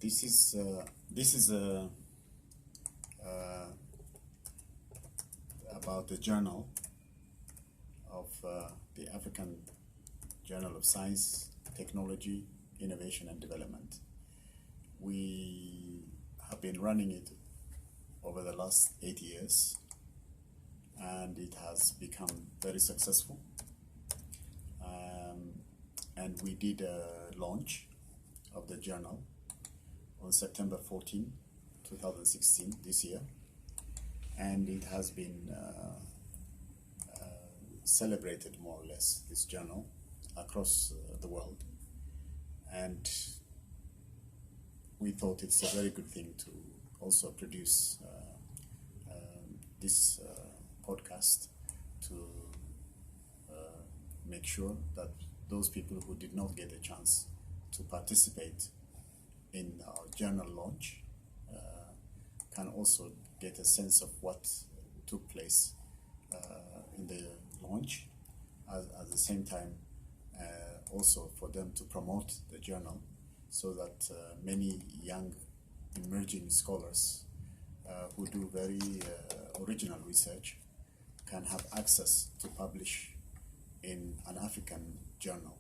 This is uh, about the journal of the African Journal of Science, Technology, Innovation and Development. We have been running it over the last 8 years, and it has become very successful. And we did a launch of the journal on September 14, 2016, this year, and it has been celebrated more or less, this journal, across the world. And we thought it's a very good thing to also produce this podcast to make sure that those people who did not get a chance to participate in our journal launch can also get a sense of what took place in the launch, at the same time also for them to promote the journal, so that many young emerging scholars who do very original research can have access to publish in an African journal.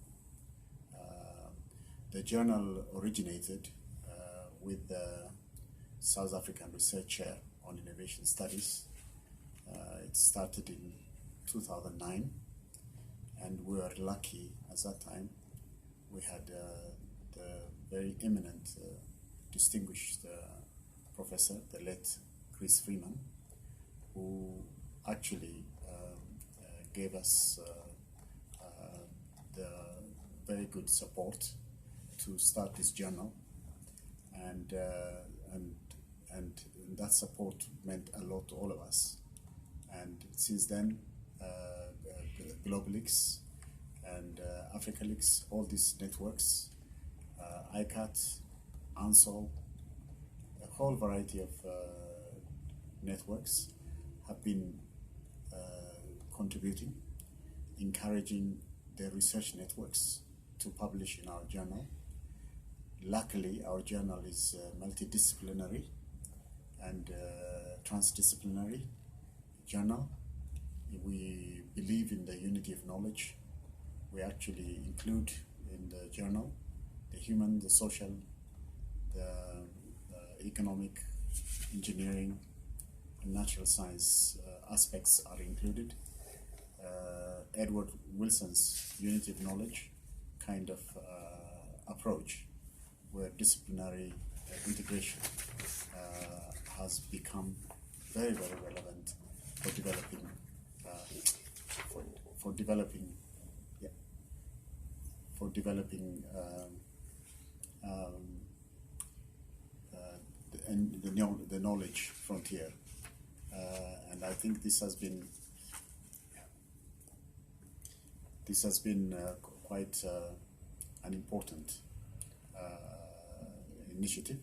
The journal originated with the South African Research Chair on Innovation Studies. It started in 2009, and we were lucky at that time. We had the very eminent, distinguished professor, the late Chris Freeman, who actually gave us the very good support to start this journal, and that support meant a lot to all of us. And since then, GlobalX and AfricaLix, all these networks, ICAT, ANSOL, a whole variety of networks have been contributing, encouraging the research networks to publish in our journal. Luckily, our journal is multidisciplinary and transdisciplinary journal. We believe in the unity of knowledge. We actually include in the journal the human, the social, the economic, engineering, and natural science aspects are included. Edward Wilson's unity of knowledge kind of approach, where disciplinary integration has become very, very relevant for developing the knowledge frontier, and I think this has been quite an important initiative.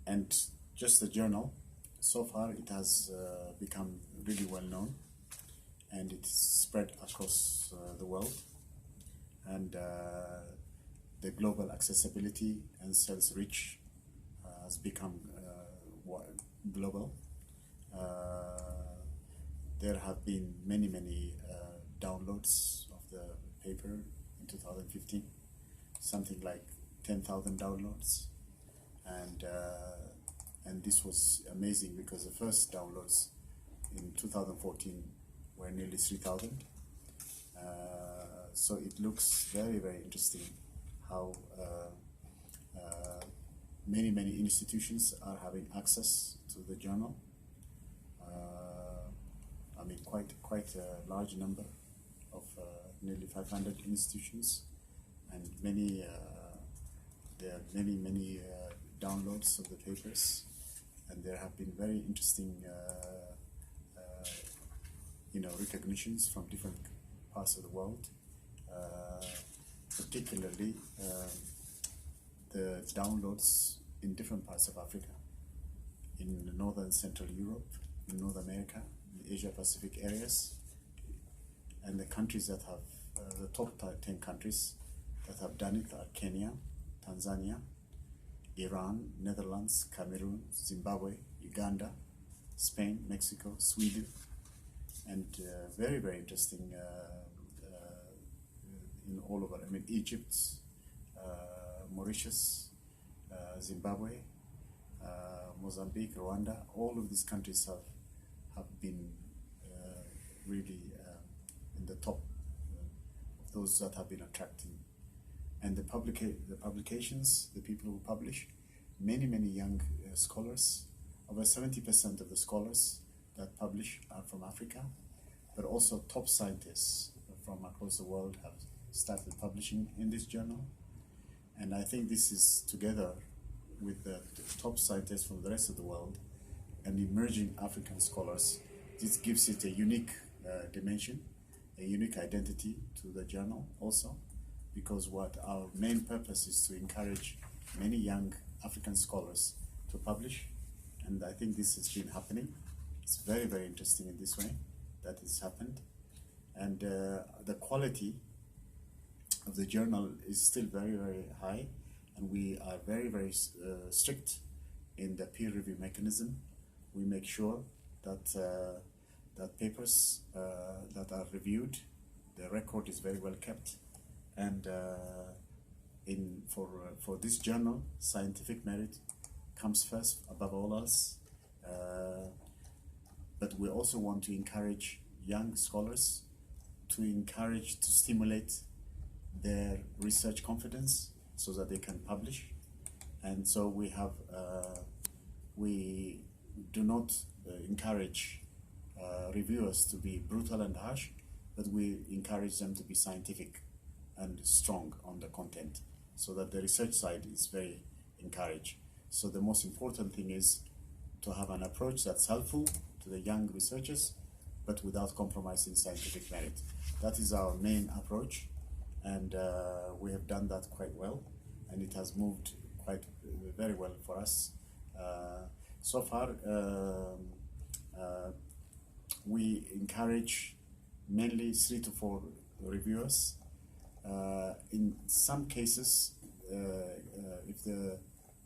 And just the journal, so far it has become really well known, and it's spread across the world, and the global accessibility and sales reach has become global. There have been many downloads of the paper in 2015, something like 10,000 downloads, and this was amazing because the first downloads in 2014 were nearly 3,000. So it looks very, very interesting how many institutions are having access to the journal. I mean, quite a large number of nearly 500 institutions, and there are many downloads of the papers, and there have been very interesting recognitions from different parts of the world, particularly the downloads in different parts of Africa, in Northern Central Europe, in North America, in the Asia Pacific areas, and the countries that have the top 10 countries that have done it are Kenya, Tanzania, Iran, Netherlands, Cameroon, Zimbabwe, Uganda, Spain, Mexico, Sweden, and very, very interesting in all over. I mean, Egypt, Mauritius, Zimbabwe, Mozambique, Rwanda, all of these countries have been really in the top of those that have been attracting. And the publications, the people who publish, many young scholars, over 70% of the scholars that publish are from Africa, but also top scientists from across the world have started publishing in this journal. And I think this is, together with the top scientists from the rest of the world and emerging African scholars, this gives it a unique dimension, a unique identity to the journal also, because what our main purpose is to encourage many young African scholars to publish, and I think this has been happening. It's very, very interesting in this way that it's happened, and the quality of the journal is still very, very high, and we are very, very strict in the peer review mechanism. We make sure that that papers that are reviewed, the record is very well kept, and for this journal, scientific merit comes first above all else. But we also want to encourage young scholars to stimulate their research confidence so that they can publish. And so we have we do not encourage reviewers to be brutal and harsh, but we encourage them to be scientific and strong on the content, so that the research side is very encouraged. So the most important thing is to have an approach that's helpful to the young researchers, but without compromising scientific merit. That is our main approach, and we have done that quite well, and it has moved quite very well for us. So far, we encourage mainly 3 to 4 reviewers. In some cases, if the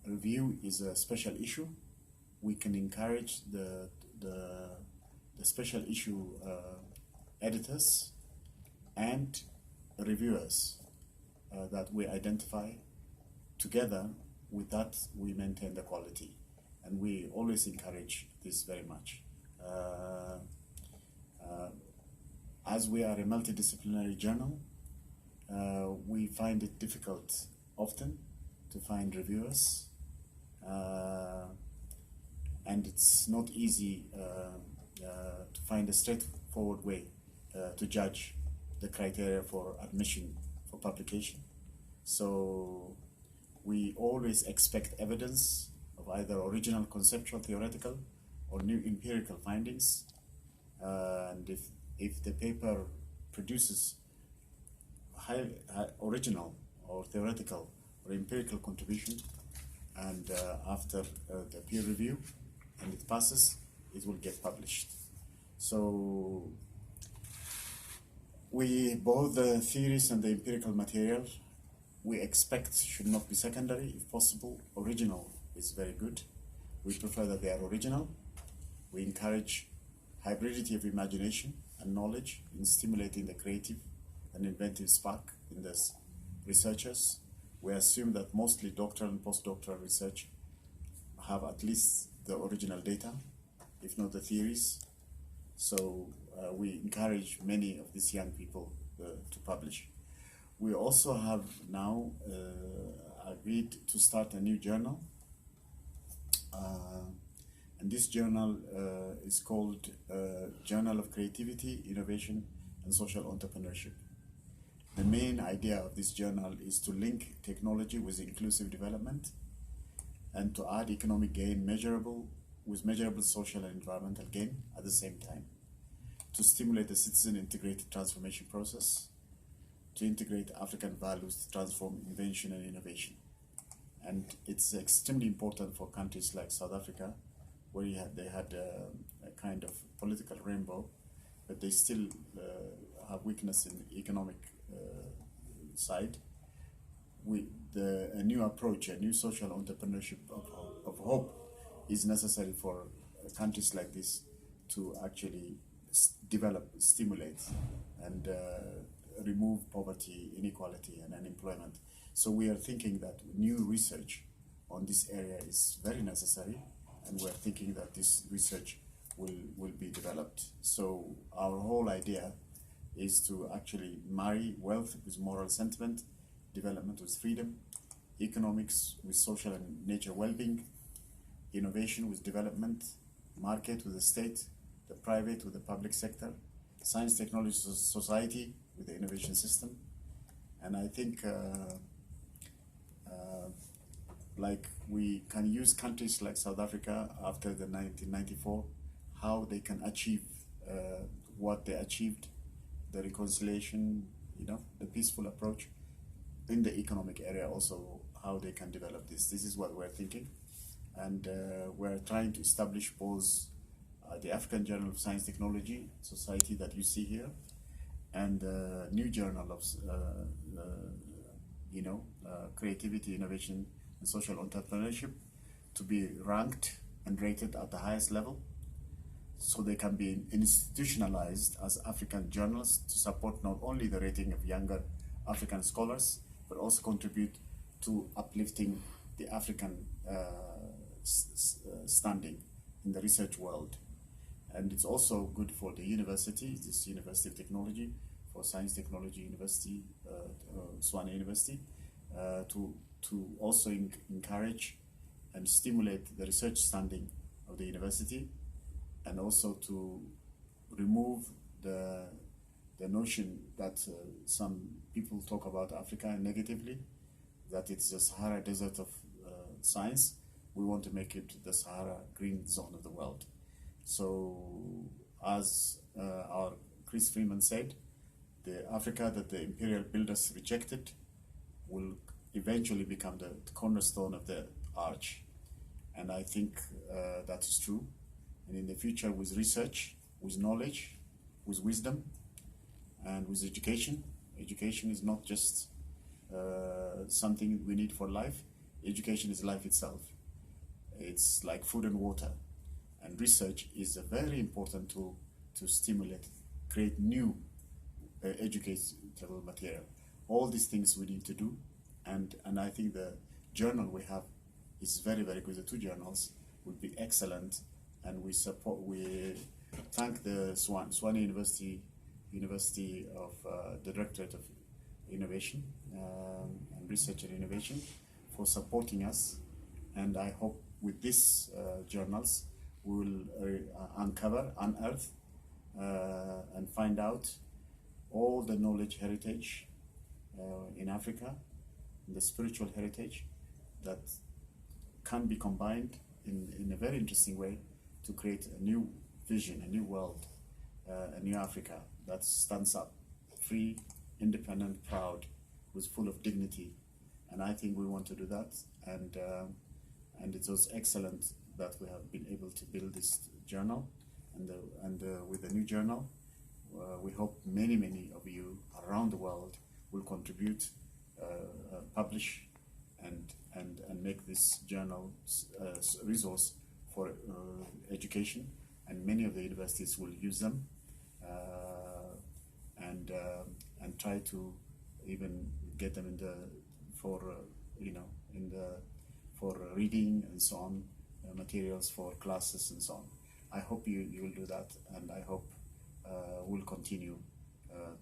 review is a special issue, we can encourage the special issue editors and reviewers that we identify. Together with that, we maintain the quality, and we always encourage this very much. As we are a multidisciplinary journal, we find it difficult often to find reviewers, and it's not easy to find a straightforward way to judge the criteria for admission for publication. So we always expect evidence of either original conceptual theoretical or new empirical findings, and if the paper produces high original or theoretical or empirical contribution, and after the peer review and it passes, it will get published. So both the theories and the empirical material we expect should not be secondary. If possible, original is very good. We prefer that they are original. We encourage hybridity of imagination and knowledge in stimulating the creative and inventive spark in the researchers. We assume that mostly doctoral and postdoctoral research have at least the original data, if not the theories. So we encourage many of these young people to publish. We also have now agreed to start a new journal, and this journal is called Journal of Creativity, Innovation and Social Entrepreneurship. The main idea of this journal is to link technology with inclusive development and to add economic gain with measurable social and environmental gain at the same time, to stimulate the citizen integrated transformation process, to integrate African values to transform invention and innovation. And it's extremely important for countries like South Africa, where they had a kind of political rainbow, but they still have weakness in the economic side. a new approach, a new social entrepreneurship of hope is necessary for countries like this to actually develop, stimulate, and remove poverty, inequality, and unemployment. So we are thinking that new research on this area is very necessary, and we're thinking that this research will be developed. So our whole idea is to actually marry wealth with moral sentiment, development with freedom, economics with social and nature well-being, innovation with development, market with the state, the private with the public sector, science, technology, society with the innovation system. And I think like we can use countries like South Africa after the 1994, how they can achieve what they achieved, the reconciliation, the peaceful approach in the economic area, also how they can develop this. This is what we're thinking. And we're trying to establish both the African Journal of Science Technology Society that you see here, and the new journal of creativity, innovation, and social entrepreneurship to be ranked and rated at the highest level, so they can be institutionalized as African journals to support not only the rating of younger African scholars, but also contribute to uplifting the African standing in the research world. And it's also good for the university, this University of Technology, for Science Technology University, Swane University, to also encourage and stimulate the research standing of the university, and also to remove the notion that some people talk about Africa negatively, that it's the Sahara Desert of science. We want to make it the Sahara green zone of the world. So as our Chris Freeman said, the Africa that the imperial builders rejected will eventually become the cornerstone of the arch. And I think that is true. And in the future, with research, with knowledge, with wisdom, and with education is not just something we need for life. Education is life itself. It's like food and water. And research is a very important tool to stimulate, create new educatable material. All these things we need to do. And I think the journal we have is very, very good. The two journals would be excellent. And we thank the Swane University of the Directorate of Innovation and Research and Innovation for supporting us. And I hope with these journals we will unearth and find out all the knowledge heritage in Africa, the spiritual heritage that can be combined in a very interesting way to create a new vision, a new world, a new Africa that stands up, free, independent, proud, was full of dignity. And I think we want to do that. And it was excellent that we have been able to build this journal. And with the new journal, we hope many of you around the world will contribute, publish, and make this journal a resource for education. And many of the universities will use them and try to even get them for reading and so on, materials for classes and so on. I hope you will do that, and I hope we'll continue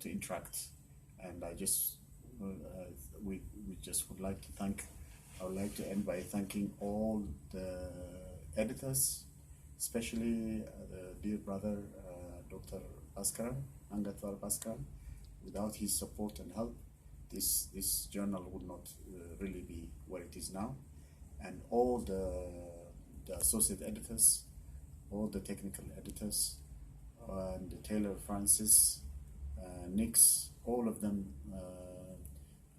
to interact. And I just we just would like to thank. I would like to end by thanking all the editors, especially the dear brother Dr. Bhaskaran, Angatwar Bhaskaran. Without his support and help, this journal would not really be where it is now. And all the associate editors, all the technical editors, and Taylor Francis, Nix, all of them,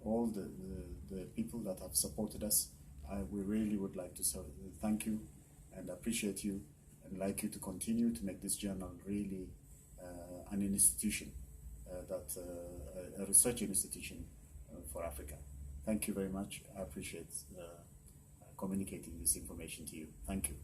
all the people that have supported us, we really would like to thank you and appreciate you, and like you to continue to make this journal really an institution, a research institution for Africa. Thank you very much. I appreciate communicating this information to you. Thank you.